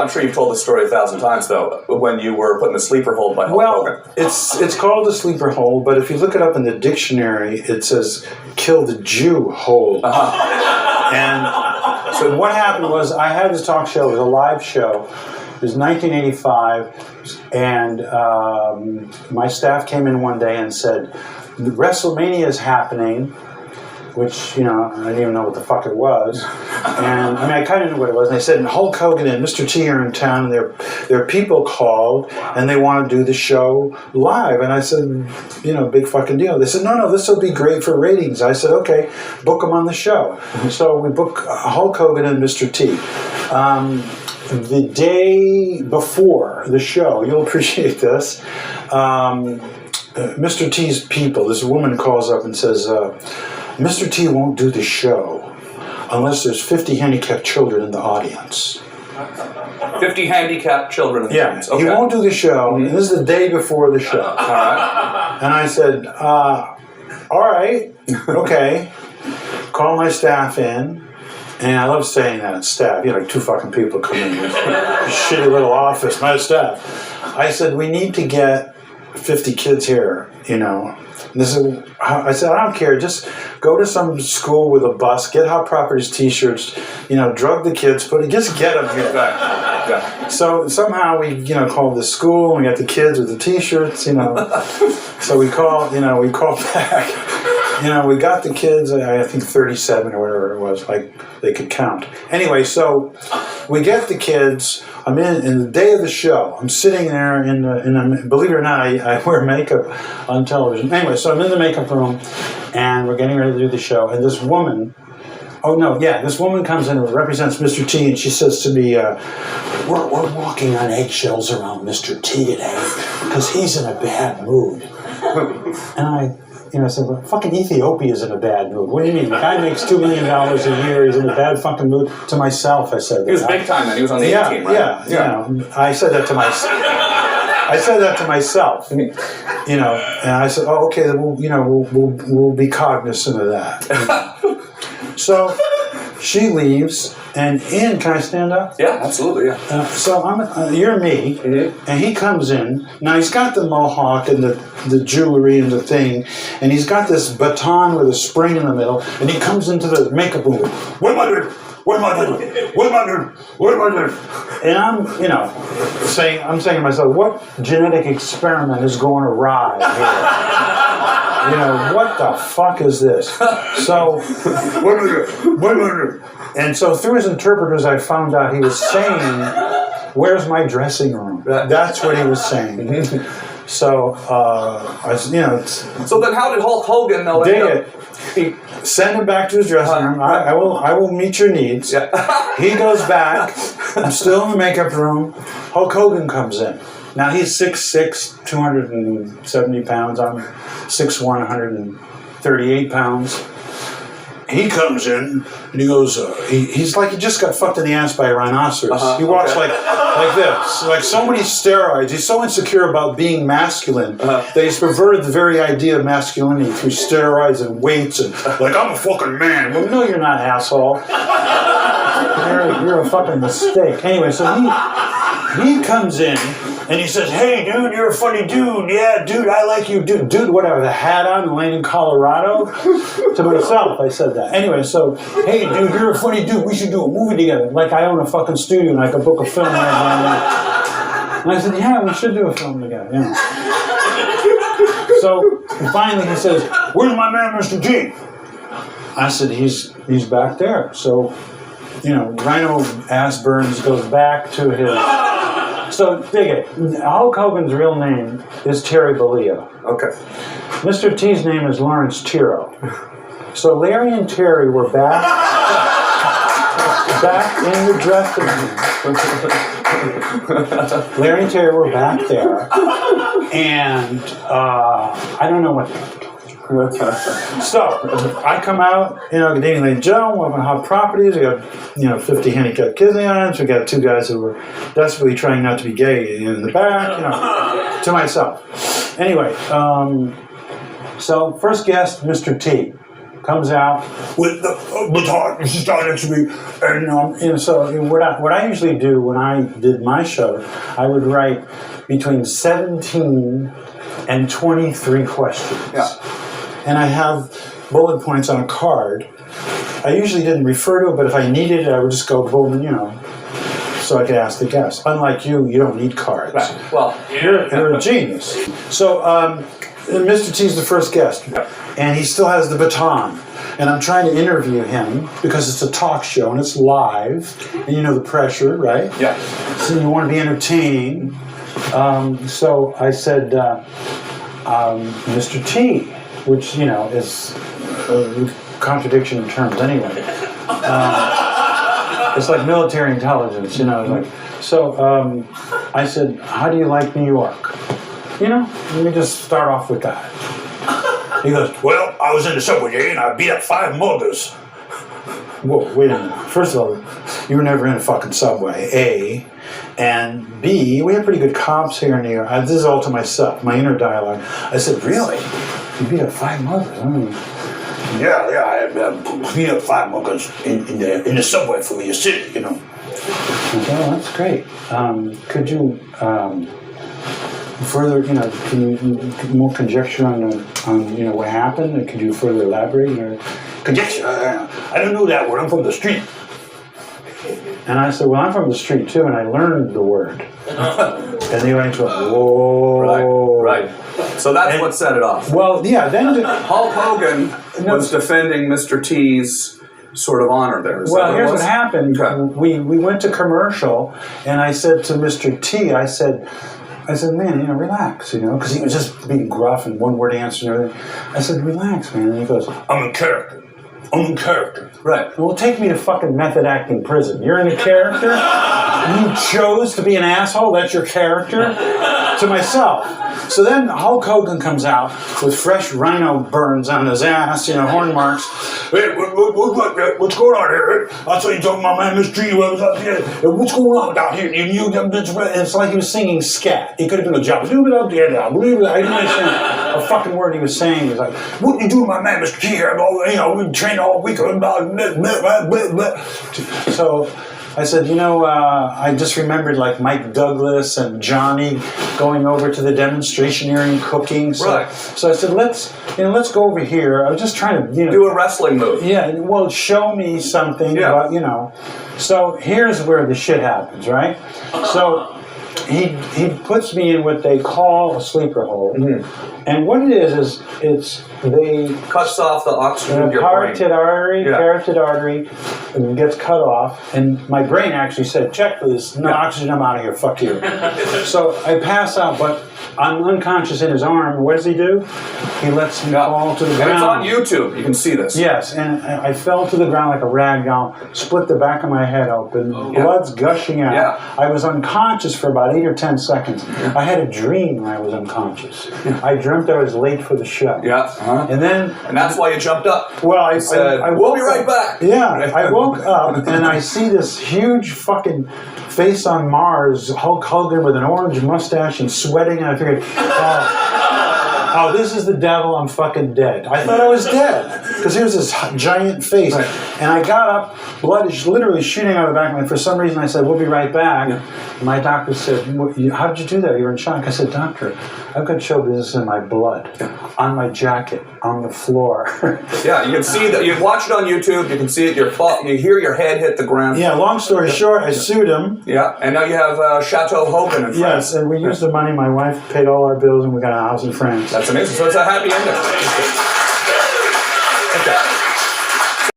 I'm sure you've told the story 1,000 times, though, when you were put in the sleeper hold by Hulk Hogan. It's called a sleeper hold, but if you look it up in the dictionary, it says "kill the Jew hold." And so what happened was I had this talk show. It was a live show. It was 1985, and my staff came in one day and said, WrestleMania is happening, which, you know, I didn't even know what the fuck it was. And, I mean, I kind of knew what it was. And they said, Hulk Hogan and Mr. T are in town, and their people called, and they want to do the show live. And I said, you know, big fucking deal. They said, no, this will be great for ratings. I said, okay, book them on the show. So we book Hulk Hogan and Mr. T. The day before the show, you'll appreciate this, Mr. T's people, this woman calls up and says, Mr. T won't do the show unless there's 50 handicapped children in the audience. 50 handicapped children in the audience. Okay. He won't do the show. And this is the day before the show. All right. And I said, all right, okay. Call my staff in. And I love saying that, staff. You know, like two fucking people come in this shitty little office, my staff. I said, we need to get 50 kids here, you know. And I said, I don't care. Just go to some school with a bus, get Hot Properties T-shirts, you know, drug the kids, just get them here. Yeah. So somehow we, you know, called the school, and we got the kids with the T-shirts, you know. So we called back. You know, we got the kids, I think 37 or whatever it was, like they could count. Anyway, so we get the kids. I'm in the day of the show. I'm sitting there in a believe it or not, I wear makeup on television. Anyway, so I'm in the makeup room, and we're getting ready to do the show. And this woman, this woman comes in and represents Mr. T, and she says to me, we're walking on eggshells around Mr. T today because he's in a bad mood. And I said, well, fucking Ethiopia's in a bad mood. What do you mean? The guy makes $2 million a year. He's in a bad fucking mood. To myself, I said that. He was big time then. He was on the A team, right? Yeah. You know, I said that to myself. I said that to myself. You know, and I said, oh, okay, we'll be cognizant of that. So she leaves, and can I stand up? Yeah, absolutely, yeah. So you're me, and he comes in. Now, he's got the mohawk and the jewelry and the thing, and he's got this baton with a spring in the middle, and he comes into the makeup room. What am I doing? What am I doing? What am I doing? What am I doing? And I'm saying to myself, what genetic experiment is going awry here? You know, what the fuck is this? So, what am I doing? What am I doing? And so through his interpreters, I found out he was saying, where's my dressing room? That's what he was saying. So, So then how did Hulk Hogan know? Send him back to his dressing room. I will meet your needs. Yeah. He goes back. I'm still in the makeup room. Hulk Hogan comes in. Now he's 6'6", 270 pounds. I'm 6'1", 138 pounds. He comes in and he goes, he's like he just got fucked in the ass by a rhinoceros. He walks like this, like so many steroids. He's so insecure about being masculine that he's perverted the very idea of masculinity through steroids and weights and like, I'm a fucking man. Well, no, you're not, asshole. You're a fucking mistake. Anyway, so he comes in and he says, hey, dude, you're a funny dude. Yeah, dude, I like you. Dude, whatever, the hat on, Lane in Colorado. To myself, I said that. Anyway, so, hey, dude, you're a funny dude. We should do a movie together. Like I own a fucking studio and I could book a film right now. And I said, yeah, we should do a film together. Yeah. So finally he says, where's my man, Mr. G? I said, he's back there. So, you know, Rhino Ass Burns goes back to his... So, dig it. Hulk Hogan's real name is Terry Bollea. Okay. Mr. T's name is Lawrence Tiro. So Larry and Terry were back in the dressing room. Larry and Terry were back there. And I don't know what... So, I come out, you know, good evening, ladies and gentlemen, welcome to Hot Properties. We got, 50 handicapped kids in the audience. We got two guys who were desperately trying not to be gay in the back, to myself. Anyway, so first guest, Mr. T. comes out with the baton, started next to me, and so what I usually do when I did my show, I would write between 17 and 23 questions, and I have bullet points on a card. I usually didn't refer to it, but if I needed it, I would just go boom, so I could ask the guest. Unlike you don't need cards. Right. Well, you're a genius. So Mr. T's the first guest, and he still has the baton. And I'm trying to interview him because it's a talk show and it's live, and you know the pressure, right? Yeah. So you want to be entertaining. So I said, Mr. T, which is a contradiction in terms anyway. It's like military intelligence, So I said, how do you like New York? Let me just start off with that. He goes, well, I was in the subway and I beat up 5 muggers. Whoa, wait a minute. First of all, you were never in a fucking subway, A. And B, we have pretty good cops here in New York. This is all to myself, my inner dialogue. I said, really? You beat up 5 muggers? Yeah, I beat up 5 muggers in the subway for your city, I said, oh, that's great. Could you further, can you more conjecture on what happened? Could you further elaborate? Conjecture? I don't know that word. I'm from the street. And I said, well, I'm from the street too, and I learned the word. And the audience went, whoa. Right. So that's what set it off. Well, yeah. Then Hulk Hogan was defending Mr. T's sort of honor there. Well, here's what happened. Okay. We went to commercial, and I said to Mr. T, I said, man, relax, because he was just being gruff and one-word answers and everything. I said, relax, man. And he goes, I'm in character. Right. Well, take me to fucking method acting prison. You're in a character? You chose to be an asshole? That's your character? To myself. So then Hulk Hogan comes out with fresh rhino burns on his ass, horn marks. Hey, what's going on here? I saw you talking about my mystery. What's going on down here? It's like he was singing scat. He could have been a job. I didn't understand a fucking word he was saying. He was like, what you do to my man, Mr. T here? We trained all week. So I said, I just remembered like Mike Douglas and Johnny going over to the demonstration area and cooking. So I said, let's go over here. I was just trying to, do a wrestling move. Yeah, well, show me something about, So here's where the shit happens, right? So he puts me in what they call a sleeper hold. Mm-hmm. And what it is they cuts off the oxygen in your brain. Carotid artery gets cut off, and my brain actually said, check please, no oxygen, I'm out of here, fuck you. So I pass out, but I'm unconscious in his arm. What does he do? He lets me fall to the ground. And it's on YouTube, you can see this. Yes, and I fell to the ground like a rag doll, split the back of my head open, blood's gushing out. Yeah. I was unconscious for about 8 or 10 seconds. I had a dream I was unconscious. I dreamt I was late for the show. Yeah. Uh-huh. And that's why you jumped up. Well, I said, we'll be right back. Yeah, I woke up and I see this huge fucking face on Mars, Hulk Hogan with an orange mustache and sweating, and I figured, oh, this is the devil, I'm fucking dead. I thought I was dead, because here's this giant face. Right. And I got up, blood is literally shooting out of the back of me. For some reason I said, we'll be right back. Yeah. My doctor said, how did you do that? You were in shock. I said, doctor, I've got show business in my blood, on my jacket, on the floor. Yeah, you can see that. You watch it on YouTube, you can see it, you hear your head hit the ground. Yeah, long story short, I sued him. Yeah, and now you have Chateau Hogan in France. Yes, and we used the money, my wife paid all our bills, and we got a house in France. That's amazing. So it's a happy ending.